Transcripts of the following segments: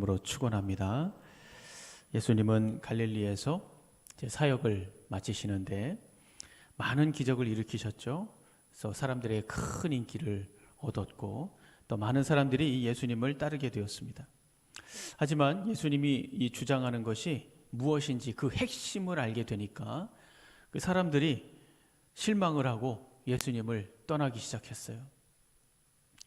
으로 축원합니다. 예수님은 갈릴리에서 사역을 마치시는데 많은 기적을 일으키셨죠. 그래서 사람들의 큰 인기를 얻었고 또 많은 사람들이 이 예수님을 따르게 되었습니다. 하지만 예수님이 이 주장하는 것이 무엇인지 그 핵심을 알게 되니까 그 사람들이 실망을 하고 예수님을 떠나기 시작했어요.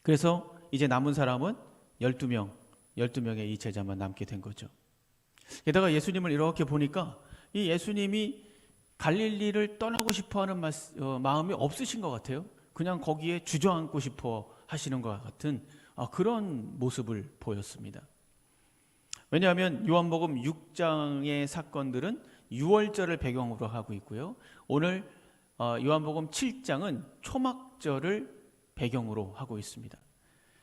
그래서 이제 남은 사람은 12명의 이 제자만 남게 된 거죠. 게다가 예수님을 이렇게 보니까 이 예수님이 갈릴리를 떠나고 싶어하는 마음이 없으신 것 같아요. 그냥 거기에 주저앉고 싶어 하시는 것 같은 그런 모습을 보였습니다. 왜냐하면 요한복음 6장의 사건들은 유월절을 배경으로 하고 있고요. 오늘 요한복음 7장은 초막절을 배경으로 하고 있습니다.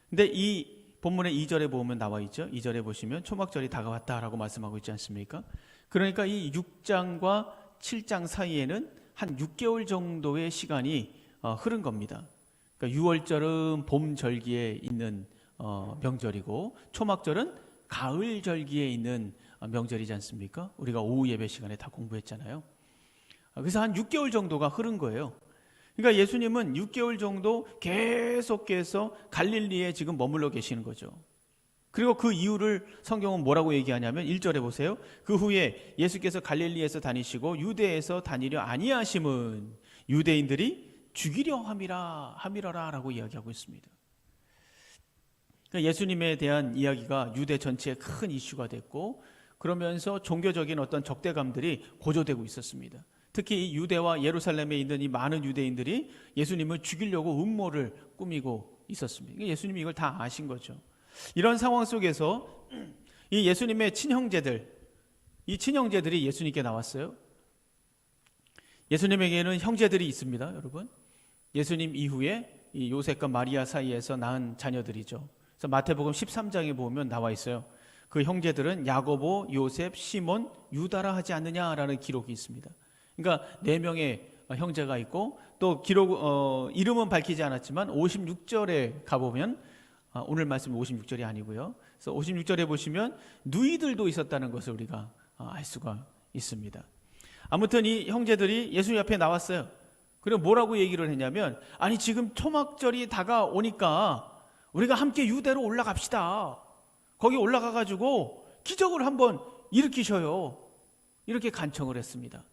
근데 이 본문의 2절에 보면 나와 있죠. 2절에 보시면 초막절이 다가왔다라고 말씀하고 있지 않습니까? 그러니까 이 6장과 7장 사이에는 한 6개월 정도의 시간이 흐른 겁니다. 그러니까 유월절은 봄 절기에 있는 명절이고 초막절은 가을 절기에 있는 명절이지 않습니까? 우리가 오후 예배 시간에 다 공부했잖아요. 그래서 한 6개월 정도가 흐른 거예요. 그러니까 예수님은 6개월 정도 계속해서 갈릴리에 지금 머물러 계시는 거죠. 그리고 그 이유를 성경은 뭐라고 얘기하냐면 1절에 보세요. 그 후에 예수께서 갈릴리에서 다니시고 유대에서 다니려 아니하심은 유대인들이 죽이려 함이러라 라고 이야기하고 있습니다. 그러니까 예수님에 대한 이야기가 유대 전체에 큰 이슈가 됐고 그러면서 종교적인 어떤 적대감들이 고조되고 있었습니다. 특히 이 유대와 예루살렘에 있는 이 많은 유대인들이 예수님을 죽이려고 음모를 꾸미고 있었습니다. 예수님이 이걸 다 아신 거죠. 이런 상황 속에서 이 예수님의 이 친형제들이 예수님께 나왔어요. 예수님에게는 형제들이 있습니다, 여러분. 예수님 이후에 이 요셉과 마리아 사이에서 낳은 자녀들이죠. 그래서 마태복음 13장에 보면 나와 있어요. 그 형제들은 야고보, 요셉, 시몬, 유다라 하지 않느냐라는 기록이 있습니다. 그러니까 4명의 형제가 있고 또 이름은 밝히지 않았지만 56절에 가보면 오늘 말씀 56절이 아니고요. 그래서 56절에 보시면 누이들도 있었다는 것을 우리가 알 수가 있습니다. 아무튼 이 형제들이 예수님 앞에 나왔어요. 그리고 뭐라고 얘기를 했냐면 아니 지금 초막절이 다가오니까 우리가 함께 유대로 올라갑시다. 거기 올라가가지고 기적을 한번 일으키셔요. 이렇게 간청을 했습니다.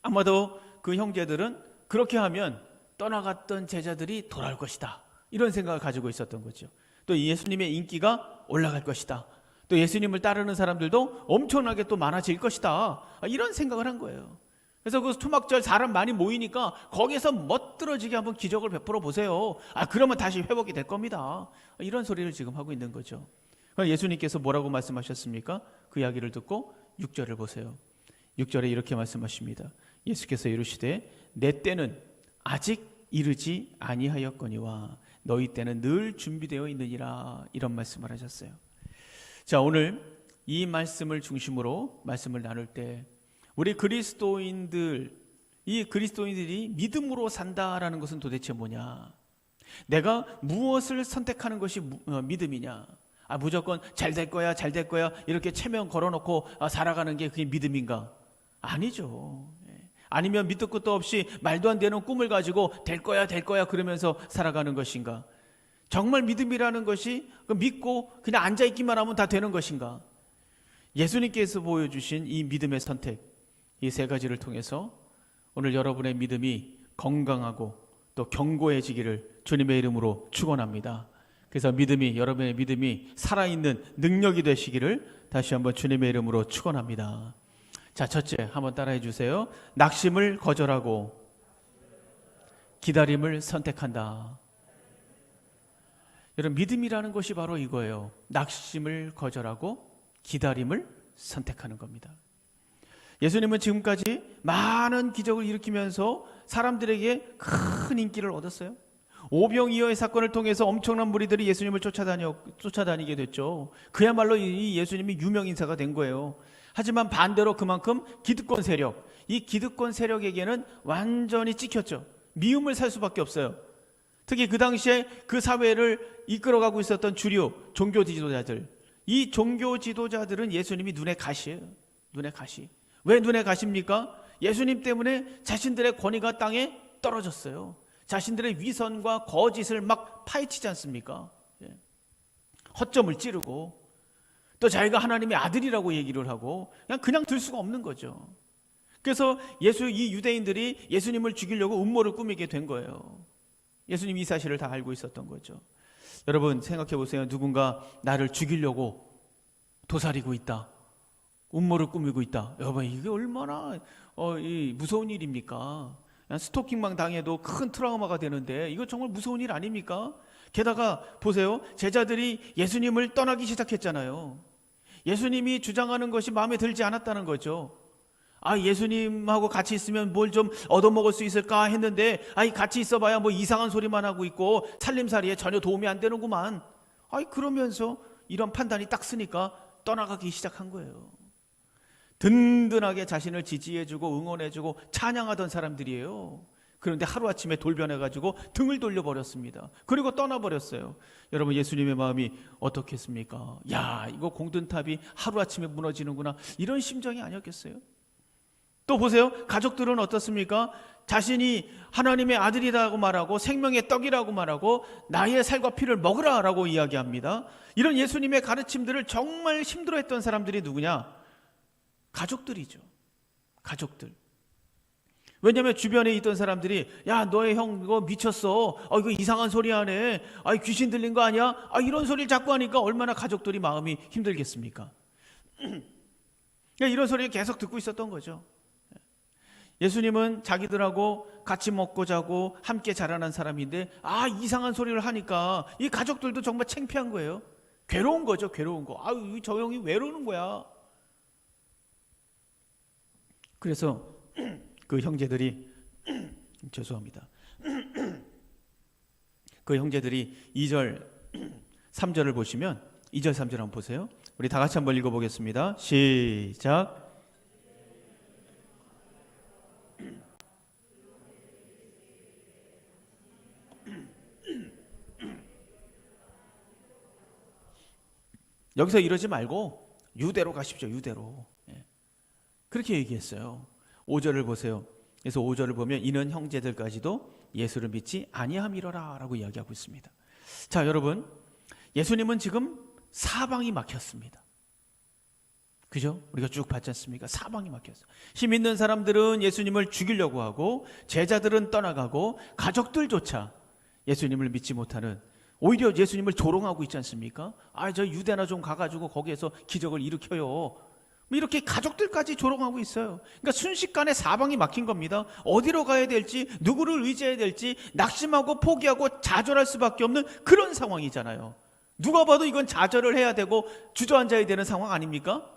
아마도 그 형제들은 그렇게 하면 떠나갔던 제자들이 돌아올 것이다. 이런 생각을 가지고 있었던 거죠. 또 예수님의 인기가 올라갈 것이다. 또 예수님을 따르는 사람들도 엄청나게 또 많아질 것이다. 이런 생각을 한 거예요. 그래서 그 초막절 사람 많이 모이니까 거기에서 멋들어지게 한번 기적을 베풀어 보세요. 그러면 다시 회복이 될 겁니다. 이런 소리를 지금 하고 있는 거죠. 예수님께서 뭐라고 말씀하셨습니까? 그 이야기를 듣고 6절을 보세요. 6절에 이렇게 말씀하십니다. 예수께서 이르시되 내 때는 아직 이르지 아니하였거니와 너희 때는 늘 준비되어 있느니라. 이런 말씀을 하셨어요. 자, 오늘 이 말씀을 중심으로 말씀을 나눌 때 우리 그리스도인들이 믿음으로 산다라는 것은 도대체 뭐냐? 내가 무엇을 선택하는 것이 믿음이냐? 무조건 잘 될 거야 이렇게 체면 걸어놓고 살아가는 게 그게 믿음인가? 아니죠. 아니면 밑도 끝도 없이 말도 안 되는 꿈을 가지고 될 거야 그러면서 살아가는 것인가? 정말 믿음이라는 것이 믿고 그냥 앉아있기만 하면 다 되는 것인가? 예수님께서 보여주신 이 믿음의 선택, 이 3가지를 통해서 오늘 여러분의 믿음이 건강하고 또 견고해지기를 주님의 이름으로 축원합니다. 그래서 여러분의 믿음이 살아있는 능력이 되시기를 다시 한번 주님의 이름으로 축원합니다. 자, 첫째 한번 따라해 주세요. 낙심을 거절하고 기다림을 선택한다. 여러분, 믿음이라는 것이 바로 이거예요. 낙심을 거절하고 기다림을 선택하는 겁니다. 예수님은 지금까지 많은 기적을 일으키면서 사람들에게 큰 인기를 얻었어요. 오병이어의 사건을 통해서 엄청난 무리들이 예수님을 쫓아다니게 됐죠. 그야말로 이 예수님이 유명 인사가 된 거예요. 하지만 반대로 그만큼 이 기득권 세력에게는 완전히 찍혔죠. 미움을 살 수밖에 없어요. 특히 그 당시에 그 사회를 이끌어가고 있었던 주류 종교 지도자들, 이 종교 지도자들은 예수님이 눈에 가시예요. 눈에 가시. 왜 눈에 가십니까? 예수님 때문에 자신들의 권위가 땅에 떨어졌어요. 자신들의 위선과 거짓을 막 파헤치지 않습니까? 허점을 찌르고 또 자기가 하나님의 아들이라고 얘기를 하고 그냥 들 수가 없는 거죠. 그래서 이 유대인들이 예수님을 죽이려고 음모를 꾸미게 된 거예요. 예수님이 이 사실을 다 알고 있었던 거죠. 여러분 생각해 보세요. 누군가 나를 죽이려고 도사리고 있다. 음모를 꾸미고 있다. 여러분 이게 얼마나 무서운 일입니까? 스토킹만 당해도 큰 트라우마가 되는데 이거 정말 무서운 일 아닙니까? 게다가 보세요. 제자들이 예수님을 떠나기 시작했잖아요. 예수님이 주장하는 것이 마음에 들지 않았다는 거죠. 예수님하고 같이 있으면 뭘 좀 얻어먹을 수 있을까 했는데 같이 있어봐야 뭐 이상한 소리만 하고 있고 살림살이에 전혀 도움이 안 되는구만. 그러면서 이런 판단이 딱 쓰니까 떠나가기 시작한 거예요. 든든하게 자신을 지지해주고 응원해주고 찬양하던 사람들이에요. 그런데 하루아침에 돌변해가지고 등을 돌려버렸습니다. 그리고 떠나버렸어요. 여러분 예수님의 마음이 어떻겠습니까? 이거 공든탑이 하루아침에 무너지는구나, 이런 심정이 아니었겠어요? 또 보세요. 가족들은 어떻습니까? 자신이 하나님의 아들이라고 말하고 생명의 떡이라고 말하고 나의 살과 피를 먹으라라고 이야기합니다. 이런 예수님의 가르침들을 정말 힘들어했던 사람들이 누구냐? 가족들이죠. 가족들. 왜냐하면 주변에 있던 사람들이 너의 형 이거 미쳤어. 이거 이상한 소리 하네. 귀신 들린 거 아니야? 이런 소리를 자꾸 하니까 얼마나 가족들이 마음이 힘들겠습니까? 이런 소리를 계속 듣고 있었던 거죠. 예수님은 자기들하고 같이 먹고 자고 함께 자라난 사람인데 이상한 소리를 하니까 이 가족들도 정말 창피한 거예요. 괴로운 거죠. 괴로운 거. 저 형이 왜 이러는 거야? 그래서 그 형제들이 죄송합니다. 그 형제들이 2절 3절을 보시면 2절 3절 한번 보세요. 우리 다 같이 한번 읽어보겠습니다. 시작. 여기서 이러지 말고 유대로 가십시오. 유대로. 그렇게 얘기했어요. 5절을 보세요. 그래서 5절을 보면 이는 형제들까지도 예수를 믿지 아니함이로라 라고 이야기하고 있습니다. 자, 여러분 예수님은 지금 사방이 막혔습니다. 그죠? 우리가 쭉 봤지 않습니까? 사방이 막혔어요. 힘 있는 사람들은 예수님을 죽이려고 하고 제자들은 떠나가고 가족들조차 예수님을 믿지 못하는, 오히려 예수님을 조롱하고 있지 않습니까? 저 유대나 좀 가가지고 거기에서 기적을 일으켜요. 이렇게 가족들까지 조롱하고 있어요. 그러니까 순식간에 사방이 막힌 겁니다. 어디로 가야 될지, 누구를 의지해야 될지 낙심하고 포기하고 좌절할 수밖에 없는 그런 상황이잖아요. 누가 봐도 이건 좌절을 해야 되고 주저앉아야 되는 상황 아닙니까?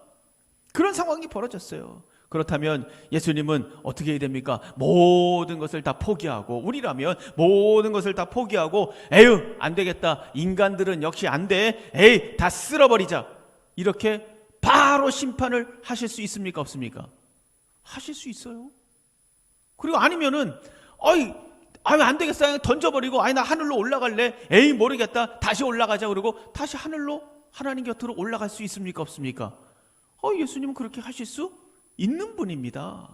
그런 상황이 벌어졌어요. 그렇다면 예수님은 어떻게 해야 됩니까? 모든 것을 다 포기하고, 우리라면 모든 것을 다 포기하고 에휴 안 되겠다, 인간들은 역시 안 돼, 에이 다 쓸어버리자, 이렇게 바로 심판을 하실 수 있습니까? 없습니까? 하실 수 있어요. 그리고 아니면은 안 되겠어, 그냥 던져버리고 나 하늘로 올라갈래, 에이 모르겠다, 다시 올라가자, 그러고 다시 하늘로, 하나님 곁으로 올라갈 수 있습니까? 없습니까? 예수님은 그렇게 하실 수 있는 분입니다.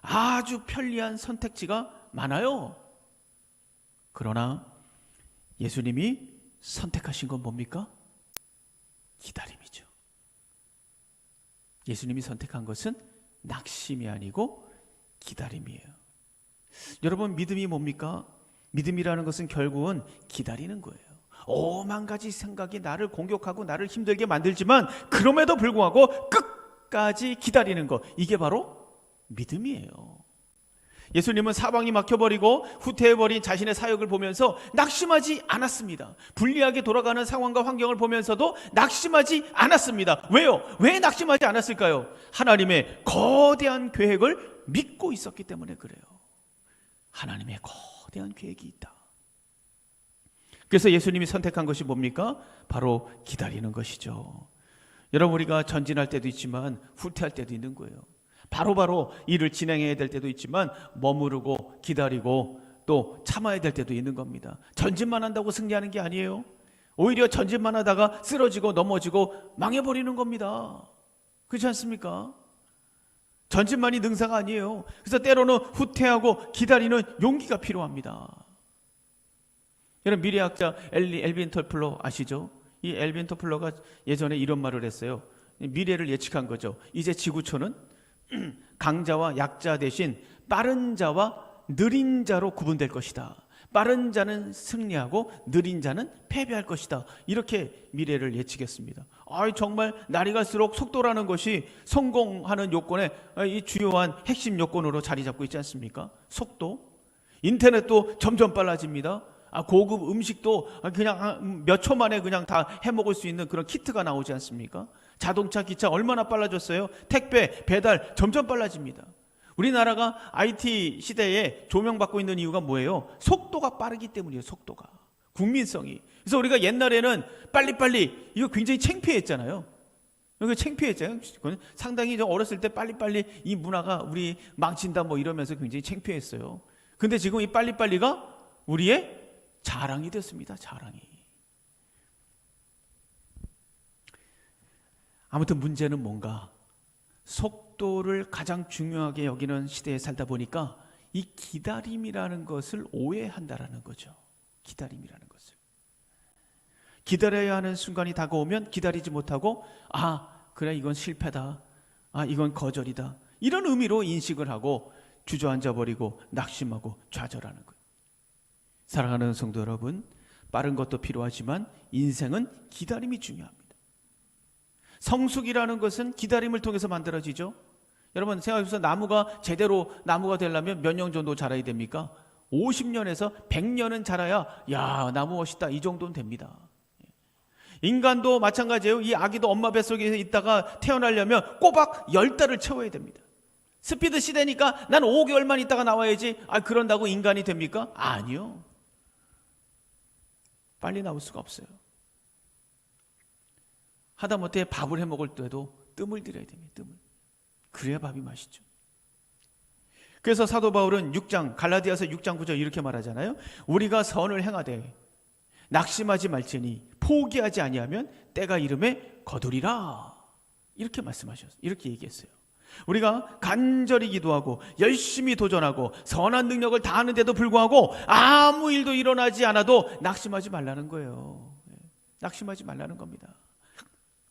아주 편리한 선택지가 많아요. 그러나 예수님이 선택하신 건 뭡니까? 기다림이죠. 예수님이 선택한 것은 낙심이 아니고 기다림이에요. 여러분 믿음이 뭡니까? 믿음이라는 것은 결국은 기다리는 거예요. 오만 가지 생각이 나를 공격하고 나를 힘들게 만들지만 그럼에도 불구하고 끝까지 기다리는 것, 이게 바로 믿음이에요. 예수님은 사방이 막혀버리고 후퇴해버린 자신의 사역을 보면서 낙심하지 않았습니다. 불리하게 돌아가는 상황과 환경을 보면서도 낙심하지 않았습니다. 왜요? 왜 낙심하지 않았을까요? 하나님의 거대한 계획을 믿고 있었기 때문에 그래요. 하나님의 거대한 계획이 있다. 그래서 예수님이 선택한 것이 뭡니까? 바로 기다리는 것이죠. 여러분 우리가 전진할 때도 있지만 후퇴할 때도 있는 거예요. 바로바로 일을 진행해야 될 때도 있지만 머무르고 기다리고 또 참아야 될 때도 있는 겁니다. 전진만 한다고 승리하는 게 아니에요. 오히려 전진만 하다가 쓰러지고 넘어지고 망해버리는 겁니다. 그렇지 않습니까? 전진만이 능사가 아니에요. 그래서 때로는 후퇴하고 기다리는 용기가 필요합니다. 여러분, 미래학자 엘빈 토플러 아시죠? 이 엘빈 토플러가 예전에 이런 말을 했어요. 미래를 예측한 거죠. 이제 지구촌은 강자와 약자 대신 빠른 자와 느린 자로 구분될 것이다. 빠른 자는 승리하고 느린 자는 패배할 것이다. 이렇게 미래를 예측했습니다. 정말 날이 갈수록 속도라는 것이 성공하는 요건의 이 주요한 핵심 요건으로 자리 잡고 있지 않습니까? 속도. 인터넷도 점점 빨라집니다. 고급 음식도 그냥 몇 초 만에 그냥 다 해먹을 수 있는 그런 키트가 나오지 않습니까? 자동차, 기차 얼마나 빨라졌어요? 택배, 배달 점점 빨라집니다. 우리나라가 IT 시대에 조명받고 있는 이유가 뭐예요? 속도가 빠르기 때문이에요. 속도가. 국민성이. 그래서 우리가 옛날에는 빨리빨리 이거 굉장히 창피했잖아요. 이거 창피했잖아요. 상당히 어렸을 때 빨리빨리 이 문화가 우리 망친다 뭐 이러면서 굉장히 창피했어요. 근데 지금 이 빨리빨리가 우리의 자랑이 됐습니다. 자랑이. 아무튼 문제는 뭔가 속도를 가장 중요하게 여기는 시대에 살다 보니까 이 기다림이라는 것을 오해한다라는 거죠. 기다림이라는 것을. 기다려야 하는 순간이 다가오면 기다리지 못하고 그래 이건 실패다. 이건 거절이다. 이런 의미로 인식을 하고 주저앉아 버리고 낙심하고 좌절하는 거예요. 사랑하는 성도 여러분, 빠른 것도 필요하지만 인생은 기다림이 중요합니다. 성숙이라는 것은 기다림을 통해서 만들어지죠. 여러분 생각해보세요. 나무가 제대로 나무가 되려면 몇 년 정도 자라야 됩니까? 50년에서 100년은 자라야 나무 멋있다 이 정도는 됩니다. 인간도 마찬가지예요. 이 아기도 엄마 뱃속에 있다가 태어나려면 꼬박 10달을 채워야 됩니다. 스피드 시대니까 난 5개월만 있다가 나와야지. 그런다고 인간이 됩니까? 아니요. 빨리 나올 수가 없어요. 하다못해 밥을 해먹을 때도 뜸을 들여야 됩니다. 뜸을. 그래야 밥이 맛있죠. 그래서 사도 바울은 갈라디아서 6장 9절 이렇게 말하잖아요. 우리가 선을 행하되 낙심하지 말지니 포기하지 아니하면 때가 이름에 거두리라. 이렇게 말씀하셨어요. 이렇게 얘기했어요. 우리가 간절히 기도하고 열심히 도전하고 선한 능력을 다하는데도 불구하고 아무 일도 일어나지 않아도 낙심하지 말라는 거예요. 낙심하지 말라는 겁니다.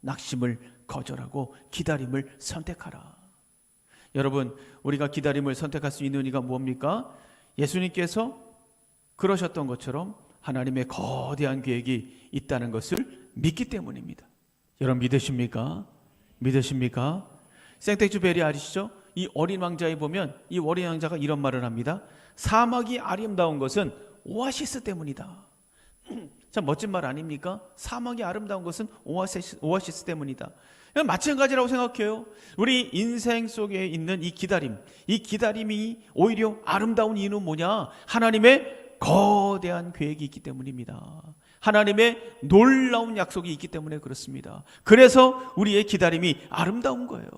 낙심을 거절하고 기다림을 선택하라. 여러분, 우리가 기다림을 선택할 수 있는 이유가 뭡니까? 예수님께서 그러셨던 것처럼 하나님의 거대한 계획이 있다는 것을 믿기 때문입니다. 여러분 믿으십니까? 믿으십니까? 생텍쥐페리 아시죠? 이 어린 왕자에 보면 이 어린 왕자가 이런 말을 합니다. 사막이 아름다운 것은 오아시스 때문이다. 참 멋진 말 아닙니까? 사막이 아름다운 것은 오아시스 때문이다. 마찬가지라고 생각해요. 우리 인생 속에 있는 이 기다림이 오히려 아름다운 이유는 뭐냐? 하나님의 거대한 계획이 있기 때문입니다. 하나님의 놀라운 약속이 있기 때문에 그렇습니다. 그래서 우리의 기다림이 아름다운 거예요.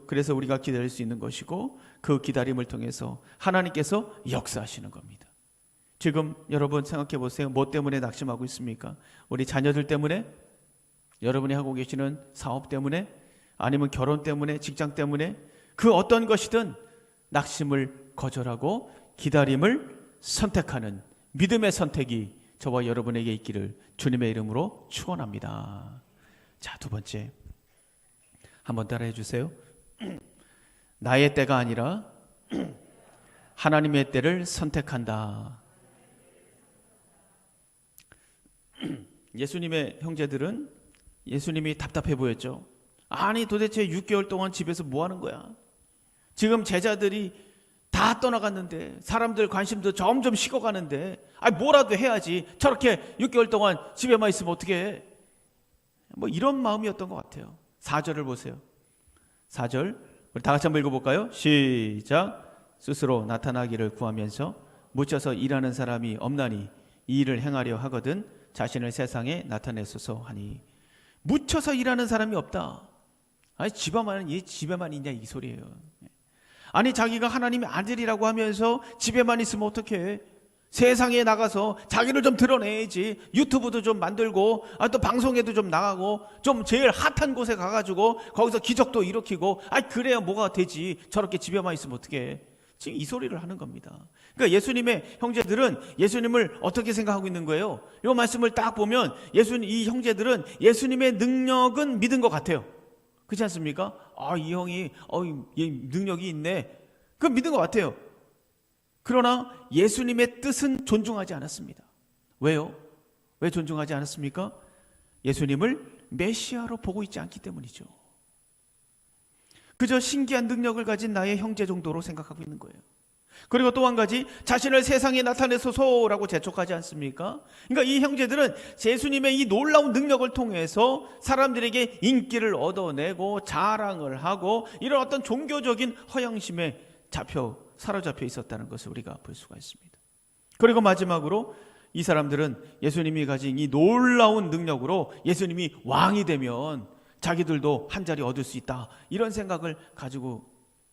그래서 우리가 기다릴 수 있는 것이고 그 기다림을 통해서 하나님께서 역사하시는 겁니다. 지금 여러분 생각해 보세요. 뭐 때문에 낙심하고 있습니까? 우리 자녀들 때문에? 여러분이 하고 계시는 사업 때문에? 아니면 결혼 때문에? 직장 때문에? 그 어떤 것이든 낙심을 거절하고 기다림을 선택하는 믿음의 선택이 저와 여러분에게 있기를 주님의 이름으로 축원합니다. 자, 두 번째 한번 따라해 주세요. 나의 때가 아니라 하나님의 때를 선택한다. 예수님의 형제들은 예수님이 답답해 보였죠. 아니 도대체 6개월 동안 집에서 뭐 하는 거야? 지금 제자들이 다 떠나갔는데 사람들 관심도 점점 식어가는데 뭐라도 해야지. 저렇게 6개월 동안 집에만 있으면 어떻게 해? 뭐 이런 마음이었던 것 같아요. 4절을 보세요. 4절 우리 다 같이 한번 읽어볼까요? 시작. 스스로 나타나기를 구하면서 묻혀서 일하는 사람이 없나니 이 일을 행하려 하거든 자신을 세상에 나타내소서 하니. 묻혀서 일하는 사람이 없다. 집에만 있냐 이 소리예요. 아니 자기가 하나님의 아들이라고 하면서 집에만 있으면 어떡해? 세상에 나가서 자기를 좀 드러내야지. 유튜브도 좀 만들고, 또 방송에도 좀 나가고, 좀 제일 핫한 곳에 가가지고 거기서 기적도 일으키고, 그래야 뭐가 되지. 저렇게 집에만 있으면 어떡해. 지금 이 소리를 하는 겁니다. 그러니까 예수님의 형제들은 예수님을 어떻게 생각하고 있는 거예요? 이 말씀을 딱 보면 이 형제들은 예수님의 능력은 믿은 것 같아요. 그렇지 않습니까? 이 형이 얘 능력이 있네. 그건 믿은 것 같아요. 그러나 예수님의 뜻은 존중하지 않았습니다. 왜요? 왜 존중하지 않았습니까? 예수님을 메시아로 보고 있지 않기 때문이죠. 그저 신기한 능력을 가진 나의 형제 정도로 생각하고 있는 거예요. 그리고 또 한 가지, 자신을 세상에 나타내소서라고 재촉하지 않습니까? 그러니까 이 형제들은 예수님의 이 놀라운 능력을 통해서 사람들에게 인기를 얻어내고 자랑을 하고 이런 어떤 종교적인 허영심에 사로잡혀 있었다는 것을 우리가 볼 수가 있습니다. 그리고 마지막으로 이 사람들은 예수님이 가진 이 놀라운 능력으로 예수님이 왕이 되면 자기들도 한 자리 얻을 수 있다, 이런 생각을 가지고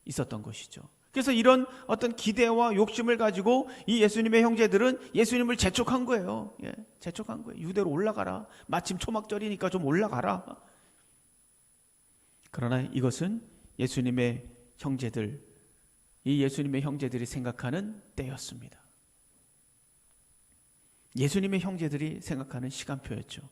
있었던 것이죠. 그래서 이런 어떤 기대와 욕심을 가지고 이 예수님의 형제들은 예수님을 재촉한 거예요. 재촉한 거예요. 유대로 올라가라. 마침 초막절이니까 좀 올라가라. 그러나 이것은 예수님의 형제들이 생각하는 때였습니다. 예수님의 형제들이 생각하는 시간표였죠.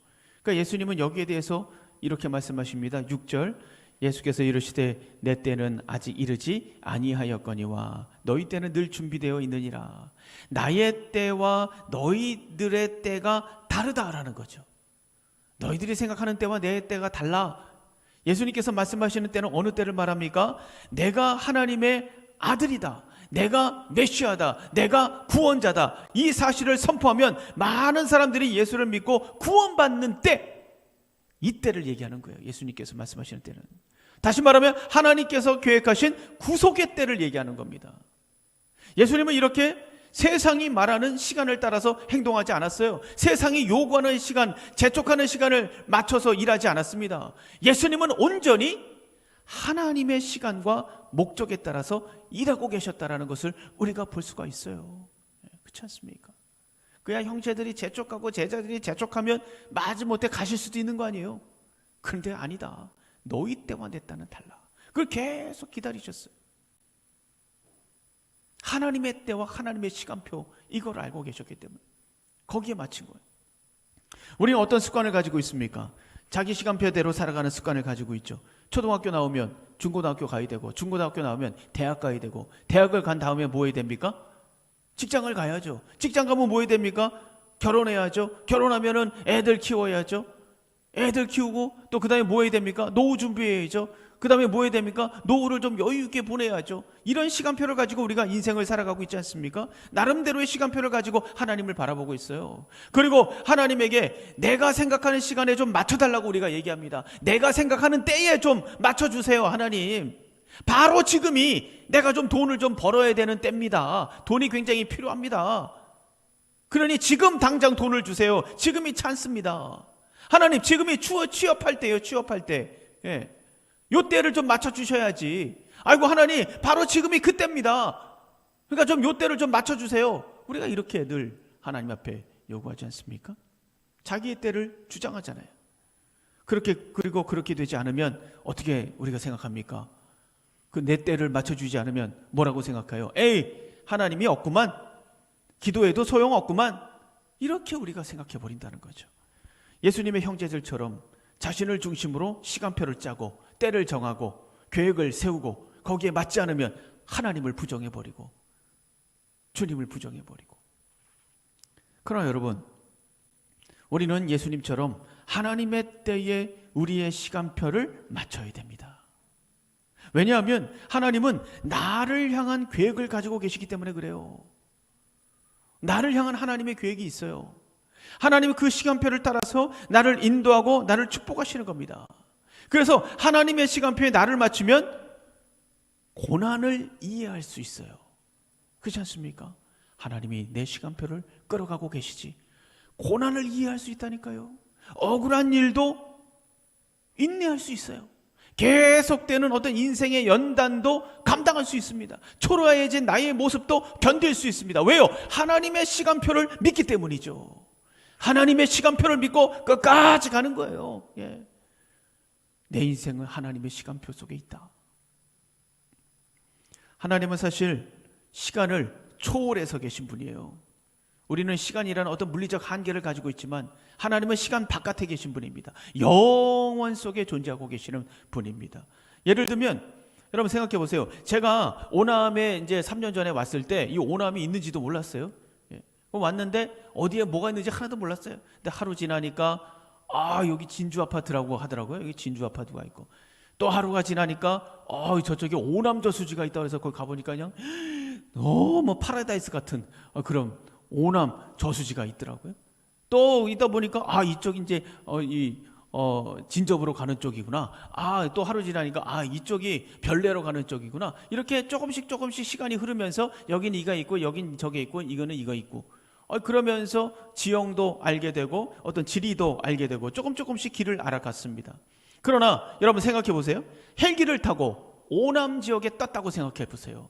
그러니까 예수님은 여기에 대해서 이렇게 말씀하십니다. 6절, 예수께서 이르시되 내 때는 아직 이르지 아니하였거니와 너희 때는 늘 준비되어 있느니라. 나의 때와 너희들의 때가 다르다라는 거죠. 너희들이 생각하는 때와 내 때가 달라. 예수님께서 말씀하시는 때는 어느 때를 말합니까? 내가 하나님의 아들이다, 내가 메시아다, 내가 구원자다, 이 사실을 선포하면 많은 사람들이 예수를 믿고 구원받는 때, 이 때를 얘기하는 거예요. 예수님께서 말씀하시는 때는, 다시 말하면 하나님께서 계획하신 구속의 때를 얘기하는 겁니다. 예수님은 이렇게 세상이 말하는 시간을 따라서 행동하지 않았어요. 세상이 요구하는 시간, 재촉하는 시간을 맞춰서 일하지 않았습니다. 예수님은 온전히 하나님의 시간과 목적에 따라서 일하고 계셨다라는 것을 우리가 볼 수가 있어요. 그렇지 않습니까? 그야 형제들이 재촉하고 제자들이 재촉하면 마지못해 가실 수도 있는 거 아니에요? 그런데 아니다. 너희 때와 내 때는 달라. 그걸 계속 기다리셨어요. 하나님의 때와 하나님의 시간표, 이걸 알고 계셨기 때문에 거기에 맞춘 거예요. 우리는 어떤 습관을 가지고 있습니까? 자기 시간표대로 살아가는 습관을 가지고 있죠. 초등학교 나오면 중고등학교 가야 되고, 중고등학교 나오면 대학 가야 되고, 대학을 간 다음에 뭐 해야 됩니까? 직장을 가야죠. 직장 가면 뭐 해야 됩니까? 결혼해야죠. 결혼하면은 애들 키워야죠. 애들 키우고 또 그 다음에 뭐 해야 됩니까? 노후 준비해야죠. 그 다음에 뭐 해야 됩니까? 노후를 좀 여유 있게 보내야죠. 이런 시간표를 가지고 우리가 인생을 살아가고 있지 않습니까? 나름대로의 시간표를 가지고 하나님을 바라보고 있어요. 그리고 하나님에게 내가 생각하는 시간에 좀 맞춰달라고 우리가 얘기합니다. 내가 생각하는 때에 좀 맞춰주세요, 하나님. 바로 지금이 내가 좀 돈을 좀 벌어야 되는 때입니다. 돈이 굉장히 필요합니다. 그러니 지금 당장 돈을 주세요. 지금이 찬스입니다. 하나님, 지금이 취업할 때예요. 취업할 때. 요 때를 좀 맞춰주셔야지. 아이고 하나님, 바로 지금이 그때입니다. 그러니까 좀 요 때를 좀 맞춰주세요. 우리가 이렇게 늘 하나님 앞에 요구하지 않습니까? 자기의 때를 주장하잖아요. 그리고 그렇게 되지 않으면 어떻게 우리가 생각합니까? 그 내 때를 맞춰주지 않으면 뭐라고 생각해요? 에이, 하나님이 없구만. 기도해도 소용없구만. 이렇게 우리가 생각해 버린다는 거죠. 예수님의 형제들처럼 자신을 중심으로 시간표를 짜고 때를 정하고 계획을 세우고 거기에 맞지 않으면 하나님을 부정해버리고 주님을 부정해버리고. 그러나 여러분, 우리는 예수님처럼 하나님의 때에 우리의 시간표를 맞춰야 됩니다. 왜냐하면 하나님은 나를 향한 계획을 가지고 계시기 때문에 그래요. 나를 향한 하나님의 계획이 있어요. 하나님은 그 시간표를 따라서 나를 인도하고 나를 축복하시는 겁니다. 그래서 하나님의 시간표에 나를 맞추면 고난을 이해할 수 있어요. 그렇지 않습니까? 하나님이 내 시간표를 끌어가고 계시지. 고난을 이해할 수 있다니까요. 억울한 일도 인내할 수 있어요. 계속되는 어떤 인생의 연단도 감당할 수 있습니다. 초라해진 나의 모습도 견딜 수 있습니다. 왜요? 하나님의 시간표를 믿기 때문이죠. 하나님의 시간표를 믿고 끝까지 가는 거예요. 예. 내 인생은 하나님의 시간표 속에 있다. 하나님은 사실 시간을 초월해서 계신 분이에요. 우리는 시간이라는 어떤 물리적 한계를 가지고 있지만 하나님은 시간 바깥에 계신 분입니다. 영원 속에 존재하고 계시는 분입니다. 예를 들면 여러분 생각해 보세요. 제가 오남에 이제 3년 전에 왔을 때 이 오남이 있는지도 몰랐어요. 예. 왔는데 어디에 뭐가 있는지 하나도 몰랐어요. 근데 하루 지나니까 여기 진주 아파트라고 하더라고요. 여기 진주 아파트가 있고, 또 하루가 지나니까 저쪽에 오남 저수지가 있다고 해서 거기 가보니까 그냥 너무 파라다이스 같은 그런 오남 저수지가 있더라고요. 또 있다 보니까 이쪽 이제 진접으로 가는 쪽이구나. 또 하루 지나니까 이쪽이 별내로 가는 쪽이구나. 이렇게 조금씩 시간이 흐르면서 여긴 이가 있고 여긴 저게 있고 이거는 이거 있고, 그러면서 지형도 알게 되고 어떤 지리도 알게 되고 조금씩 길을 알아갔습니다. 그러나 여러분 생각해 보세요. 헬기를 타고 오남 지역에 떴다고 생각해 보세요.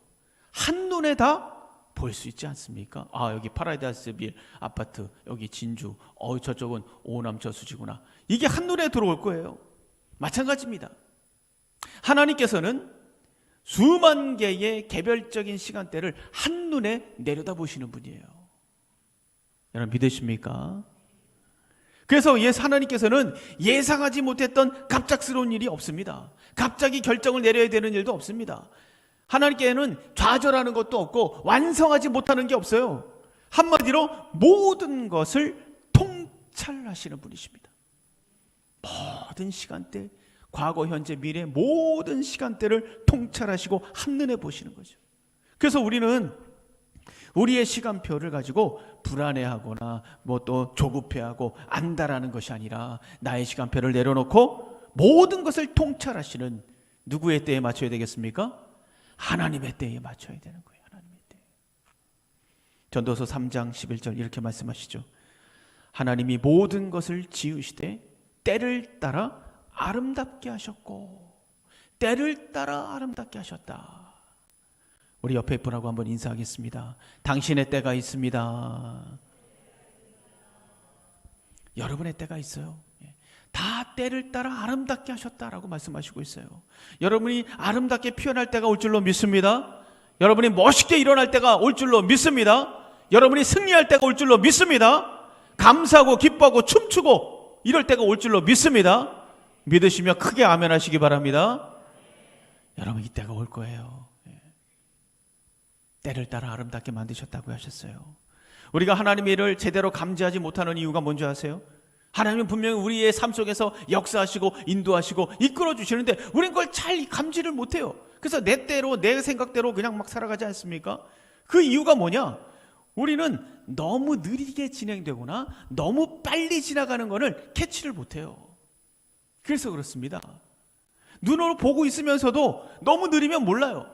한눈에 다 볼 수 있지 않습니까? 여기 파라다이스 빌 아파트, 여기 진주, 저쪽은 오남 저수지구나. 이게 한눈에 들어올 거예요. 마찬가지입니다. 하나님께서는 수만 개의 개별적인 시간대를 한눈에 내려다보시는 분이에요. 여러분 믿으십니까? 그래서 하나님께서는 예상하지 못했던 갑작스러운 일이 없습니다. 갑자기 결정을 내려야 되는 일도 없습니다. 하나님께는 좌절하는 것도 없고 완성하지 못하는 게 없어요. 한마디로 모든 것을 통찰하시는 분이십니다. 모든 시간대, 과거, 현재, 미래 모든 시간대를 통찰하시고 한눈에 보시는 거죠. 그래서 우리는 우리의 시간표를 가지고 불안해하거나 또 조급해하고 안다라는 것이 아니라 나의 시간표를 내려놓고 모든 것을 통찰하시는 누구의 때에 맞춰야 되겠습니까? 하나님의 때에 맞춰야 되는 거예요. 하나님의 때. 전도서 3장 11절 이렇게 말씀하시죠. 하나님이 모든 것을 지으시되 때를 따라 아름답게 하셨고 때를 따라 아름답게 하셨다. 우리 옆에 분하고 한번 인사하겠습니다. 당신의 때가 있습니다. 여러분의 때가 있어요. 다 때를 따라 아름답게 하셨다라고 말씀하시고 있어요. 여러분이 아름답게 표현할 때가 올 줄로 믿습니다. 여러분이 멋있게 일어날 때가 올 줄로 믿습니다. 여러분이 승리할 때가 올 줄로 믿습니다. 감사하고 기뻐하고 춤추고 이럴 때가 올 줄로 믿습니다. 믿으시며 크게 아멘 하시기 바랍니다. 여러분 이 때가 올 거예요. 때를 따라 아름답게 만드셨다고 하셨어요. 우리가 하나님의 일을 제대로 감지하지 못하는 이유가 뭔지 아세요? 하나님은 분명히 우리의 삶 속에서 역사하시고 인도하시고 이끌어 주시는데 우리는 그걸 잘 감지를 못해요. 그래서 내 때로 내 생각대로 그냥 막 살아가지 않습니까? 그 이유가 뭐냐? 우리는 너무 느리게 진행되거나 너무 빨리 지나가는 것을 캐치를 못해요. 그래서 그렇습니다. 눈으로 보고 있으면서도 너무 느리면 몰라요.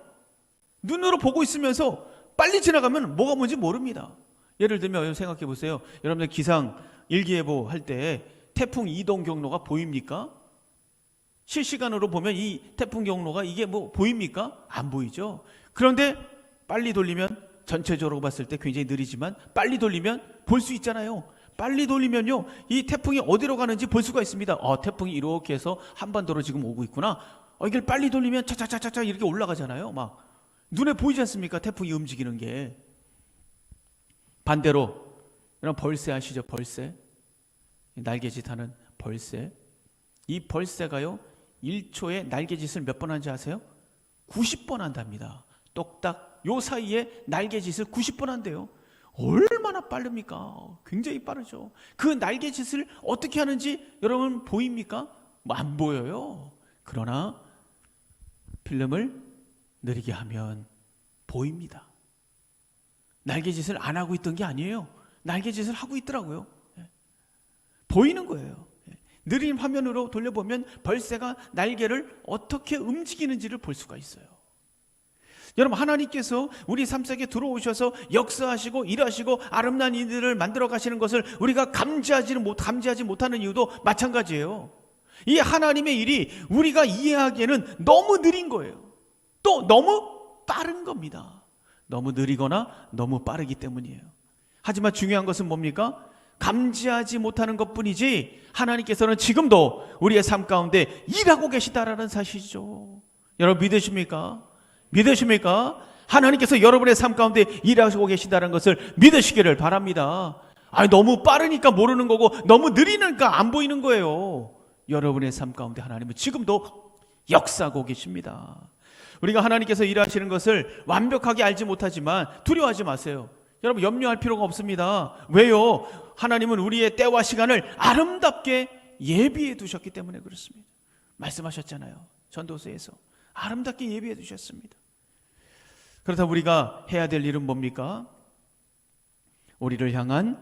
눈으로 보고 있으면서 빨리 지나가면 뭐가 뭔지 모릅니다. 예를 들면 생각해 보세요. 여러분들 기상 일기예보 할 때 태풍 이동 경로가 보입니까? 실시간으로 보면 이 태풍 경로가 이게 보입니까? 안 보이죠. 그런데 빨리 돌리면 전체적으로 봤을 때 굉장히 느리지만 빨리 돌리면 볼 수 있잖아요. 빨리 돌리면요 이 태풍이 어디로 가는지 볼 수가 있습니다. 태풍이 이렇게 해서 한반도로 지금 오고 있구나. 이걸 빨리 돌리면 차차차차차 이렇게 올라가잖아요. 막 눈에 보이지 않습니까? 태풍이 움직이는 게. 반대로 여러분 벌새 아시죠? 벌새. 날개짓 하는 벌새. 이 벌새가요 1초에 날개짓을 몇 번 하는지 아세요? 90번 한답니다. 똑딱 요 사이에 날개짓을 90번 한대요. 얼마나 빠릅니까? 굉장히 빠르죠. 그 날개짓을 어떻게 하는지 여러분 보입니까? 안 보여요. 그러나 필름을 느리게 하면 보입니다. 날개짓을 안 하고 있던 게 아니에요. 날개짓을 하고 있더라고요. 보이는 거예요. 느린 화면으로 돌려보면 벌새가 날개를 어떻게 움직이는지를 볼 수가 있어요. 여러분 하나님께서 우리 삶 속에 들어오셔서 역사하시고 일하시고 아름다운 일들을 만들어 가시는 것을 우리가 감지하지 못하는 이유도 마찬가지예요. 이 하나님의 일이 우리가 이해하기에는 너무 느린 거예요. 또 너무 빠른 겁니다. 너무 느리거나 너무 빠르기 때문이에요. 하지만 중요한 것은 뭡니까? 감지하지 못하는 것뿐이지 하나님께서는 지금도 우리의 삶 가운데 일하고 계시다라는 사실이죠. 여러분 믿으십니까? 믿으십니까? 하나님께서 여러분의 삶 가운데 일하고 계신다는 것을 믿으시기를 바랍니다. 너무 빠르니까 모르는 거고 너무 느리니까 안 보이는 거예요. 여러분의 삶 가운데 하나님은 지금도 역사하고 계십니다. 우리가 하나님께서 일하시는 것을 완벽하게 알지 못하지만 두려워하지 마세요. 여러분 염려할 필요가 없습니다. 왜요? 하나님은 우리의 때와 시간을 아름답게 예비해 두셨기 때문에 그렇습니다. 말씀하셨잖아요. 전도서에서 아름답게 예비해 두셨습니다. 그렇다면 우리가 해야 될 일은 뭡니까? 우리를 향한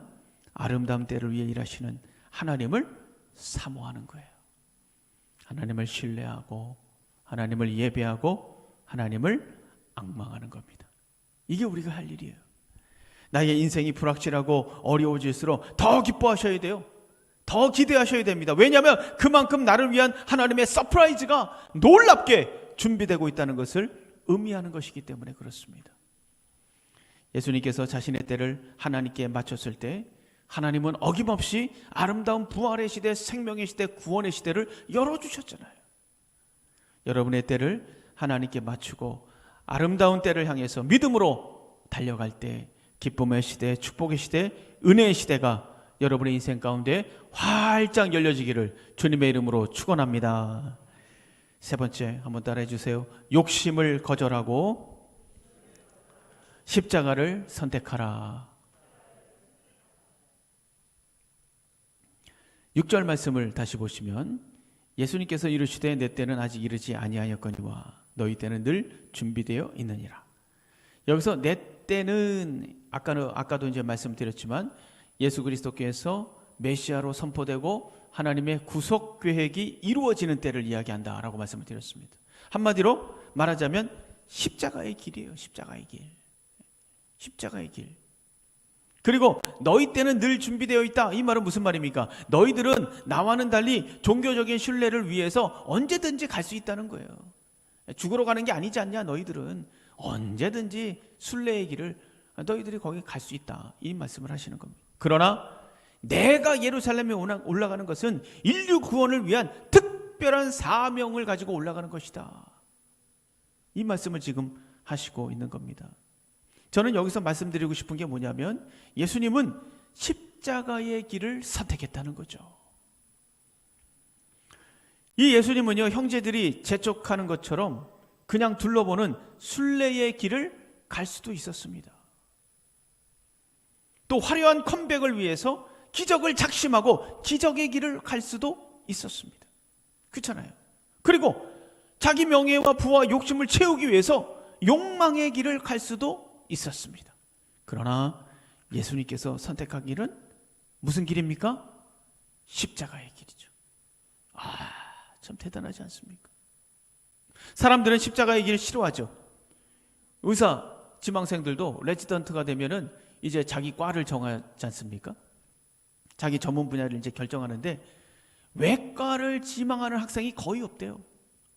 아름다운 때를 위해 일하시는 하나님을 사모하는 거예요. 하나님을 신뢰하고 하나님을 예배하고 하나님을 앙망하는 겁니다. 이게 우리가 할 일이에요. 나의 인생이 불확실하고 어려워질수록 더 기뻐하셔야 돼요. 더 기대하셔야 됩니다. 왜냐하면 그만큼 나를 위한 하나님의 서프라이즈가 놀랍게 준비되고 있다는 것을 의미하는 것이기 때문에 그렇습니다. 예수님께서 자신의 때를 하나님께 맞췄을 때 하나님은 어김없이 아름다운 부활의 시대, 생명의 시대, 구원의 시대를 열어주셨잖아요. 여러분의 때를 하나님께 맞추고 아름다운 때를 향해서 믿음으로 달려갈 때 기쁨의 시대, 축복의 시대, 은혜의 시대가 여러분의 인생 가운데 활짝 열려지기를 주님의 이름으로 축원합니다. 세 번째 한번 따라해 주세요. 욕심을 거절하고 십자가를 선택하라. 6절 말씀을 다시 보시면 예수님께서 이르시되 내 때는 아직 이르지 아니하였거니와 너희 때는 늘 준비되어 있느니라. 여기서 내 때는 아까도 이제 말씀드렸지만 예수 그리스도께서 메시아로 선포되고 하나님의 구속 계획이 이루어지는 때를 이야기한다라고 말씀을 드렸습니다. 한마디로 말하자면 십자가의 길이에요. 십자가의 길. 십자가의 길. 그리고 너희 때는 늘 준비되어 있다. 이 말은 무슨 말입니까? 너희들은 나와는 달리 종교적인 신뢰를 위해서 언제든지 갈 수 있다는 거예요. 죽으러 가는 게 아니지 않냐? 너희들은 언제든지 순례의 길을 너희들이 거기 갈 수 있다. 이 말씀을 하시는 겁니다. 그러나 내가 예루살렘에 올라가는 것은 인류 구원을 위한 특별한 사명을 가지고 올라가는 것이다. 이 말씀을 지금 하시고 있는 겁니다. 저는 여기서 말씀드리고 싶은 게 뭐냐면 예수님은 십자가의 길을 선택했다는 거죠. 이 예수님은요, 형제들이 재촉하는 것처럼 그냥 둘러보는 순례의 길을 갈 수도 있었습니다. 또 화려한 컴백을 위해서 기적을 작심하고 기적의 길을 갈 수도 있었습니다. 그렇잖아요. 그리고 자기 명예와 부와 욕심을 채우기 위해서 욕망의 길을 갈 수도 있었습니다. 그러나 예수님께서 선택한 길은 무슨 길입니까? 십자가의 길이죠. 참 대단하지 않습니까? 사람들은 십자가의 길을 싫어하죠. 의사 지망생들도 레지던트가 되면은 이제 자기 과를 정하지 않습니까? 자기 전문 분야를 이제 결정하는데 외과를 지망하는 학생이 거의 없대요.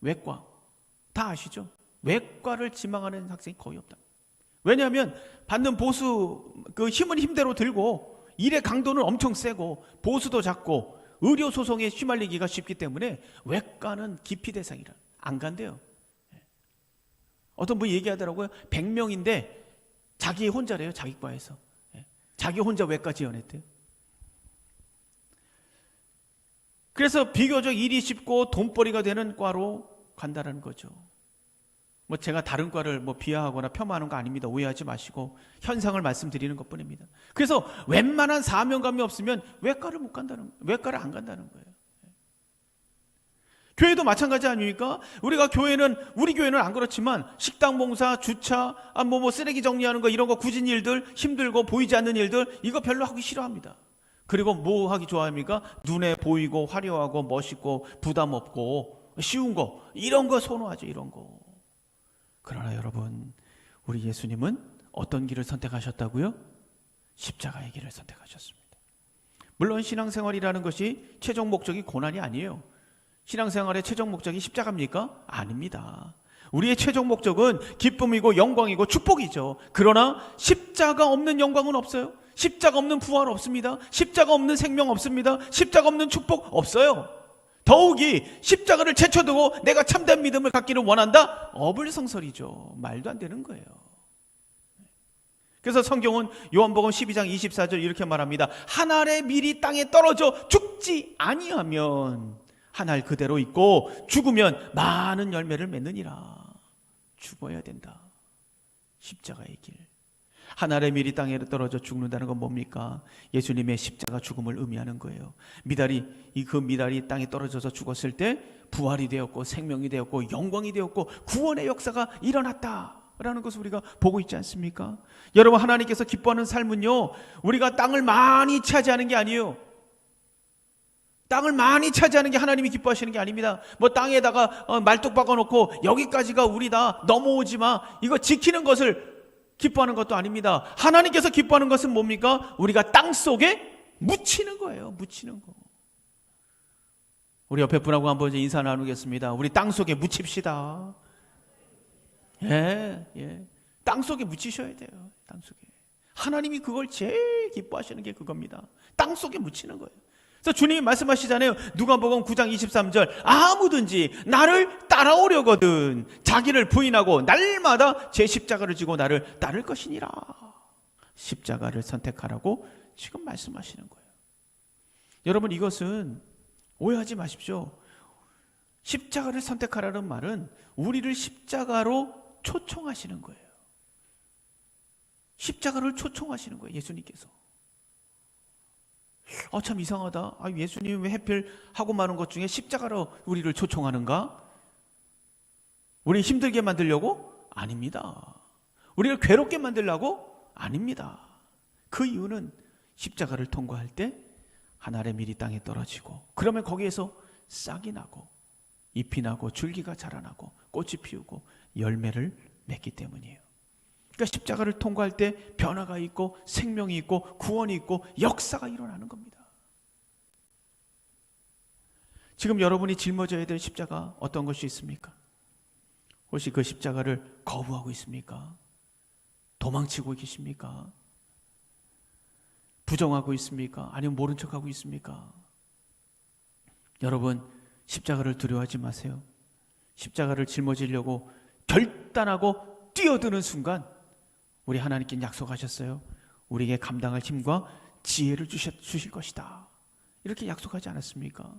외과. 다 아시죠? 외과를 지망하는 학생이 거의 없다. 왜냐하면 받는 보수 그 힘은 힘대로 들고 일의 강도는 엄청 세고 보수도 작고 의료 소송에 휘말리기가 쉽기 때문에 외과는 기피 대상이라 안 간대요. 어떤 분이 얘기하더라고요. 100명인데 자기 혼자래요. 자기 과에서. 자기 혼자 외과 지원했대요. 그래서 비교적 일이 쉽고 돈벌이가 되는 과로 간다는 거죠. 제가 다른 과를 비하하거나 폄하하는 거 아닙니다. 오해하지 마시고 현상을 말씀드리는 것뿐입니다. 그래서 웬만한 사명감이 없으면 외과를 안 간다는 거예요. 교회도 마찬가지 아닙니까? 우리 교회는 안 그렇지만 식당 봉사, 주차, 쓰레기 정리하는 거 이런 거 굳은 일들, 힘들고 보이지 않는 일들 이거 별로 하기 싫어합니다. 그리고 뭐 하기 좋아합니까? 눈에 보이고 화려하고 멋있고 부담 없고 쉬운 거 이런 거 선호하죠. 이런 거. 그러나 여러분, 우리 예수님은 어떤 길을 선택하셨다고요? 십자가의 길을 선택하셨습니다. 물론 신앙생활이라는 것이 최종 목적이 고난이 아니에요. 신앙생활의 최종 목적이 십자가입니까? 아닙니다. 우리의 최종 목적은 기쁨이고 영광이고 축복이죠. 그러나 십자가 없는 영광은 없어요. 십자가 없는 부활 없습니다. 십자가 없는 생명 없습니다. 십자가 없는 축복 없어요. 더욱이 십자가를 제쳐두고 내가 참된 믿음을 갖기를 원한다? 어불성설이죠. 말도 안 되는 거예요. 그래서 성경은 요한복음 12장 24절 이렇게 말합니다. 한 알의 밀이 땅에 떨어져 죽지 아니하면 한 알 그대로 있고 죽으면 많은 열매를 맺느니라. 죽어야 된다. 십자가의 길. 한 알의 밀이 땅에 떨어져 죽는다는 건 뭡니까? 예수님의 십자가 죽음을 의미하는 거예요. 그 미달이 땅에 떨어져서 죽었을 때 부활이 되었고 생명이 되었고 영광이 되었고 구원의 역사가 일어났다라는 것을 우리가 보고 있지 않습니까? 여러분, 하나님께서 기뻐하는 삶은요, 우리가 땅을 많이 차지하는 게 아니에요. 땅을 많이 차지하는 게 하나님이 기뻐하시는 게 아닙니다. 뭐 땅에다가 말뚝 박아놓고 여기까지가 우리다, 넘어오지 마, 이거 지키는 것을 기뻐하는 것도 아닙니다. 하나님께서 기뻐하는 것은 뭡니까? 우리가 땅 속에 묻히는 거예요. 묻히는 거. 우리 옆에 분하고 한번 인사 나누겠습니다. 우리 땅 속에 묻힙시다. 예. 땅 속에 묻히셔야 돼요. 땅 속에. 하나님이 그걸 제일 기뻐하시는 게 그겁니다. 땅 속에 묻히는 거예요. 그래서 주님이 말씀하시잖아요. 누가복음 9장 23절, 아무든지 나를 따라오려거든 자기를 부인하고 날마다 제 십자가를 지고 나를 따를 것이니라. 십자가를 선택하라고 지금 말씀하시는 거예요. 여러분, 이것은 오해하지 마십시오. 십자가를 선택하라는 말은 우리를 십자가로 초청하시는 거예요. 십자가를 초청하시는 거예요. 예수님께서. 참 이상하다. 예수님이 왜 하필 하고 마는 것 중에 십자가로 우리를 초청하는가? 우리 힘들게 만들려고? 아닙니다. 우리를 괴롭게 만들려고? 아닙니다. 그 이유는 십자가를 통과할 때 한 알의 밀이 땅에 떨어지고, 그러면 거기에서 싹이 나고 잎이 나고 줄기가 자라나고 꽃이 피우고 열매를 맺기 때문이에요. 그러니까 십자가를 통과할 때 변화가 있고 생명이 있고 구원이 있고 역사가 일어나는 겁니다. 지금 여러분이 짊어져야 될 십자가 어떤 것이 있습니까? 혹시 그 십자가를 거부하고 있습니까? 도망치고 계십니까? 부정하고 있습니까? 아니면 모른 척하고 있습니까? 여러분, 십자가를 두려워하지 마세요. 십자가를 짊어지려고 결단하고 뛰어드는 순간 우리 하나님께 약속하셨어요. 우리에게 감당할 힘과 지혜를 주실 것이다. 이렇게 약속하지 않았습니까?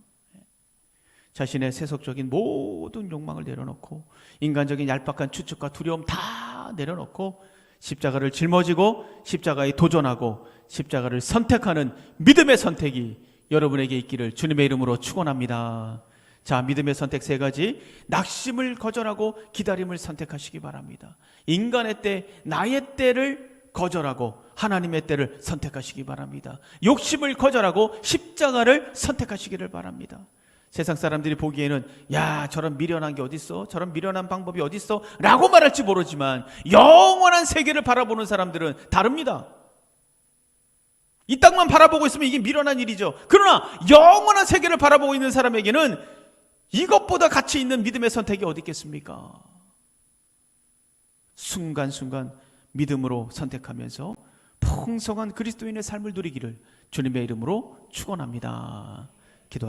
자신의 세속적인 모든 욕망을 내려놓고 인간적인 얄팍한 추측과 두려움 다 내려놓고 십자가를 짊어지고 십자가에 도전하고 십자가를 선택하는 믿음의 선택이 여러분에게 있기를 주님의 이름으로 축원합니다. 자, 믿음의 선택 3가지. 낙심을 거절하고 기다림을 선택하시기 바랍니다. 인간의 때, 나의 때를 거절하고 하나님의 때를 선택하시기 바랍니다. 욕심을 거절하고 십자가를 선택하시기를 바랍니다. 세상 사람들이 보기에는 야, 저런 미련한 게 어딨어? 저런 미련한 방법이 어딨어? 라고 말할지 모르지만 영원한 세계를 바라보는 사람들은 다릅니다. 이 땅만 바라보고 있으면 이게 미련한 일이죠. 그러나 영원한 세계를 바라보고 있는 사람에게는 이것보다 가치 있는 믿음의 선택이 어디 있겠습니까? 순간순간 믿음으로 선택하면서 풍성한 그리스도인의 삶을 누리기를 주님의 이름으로 축원합니다.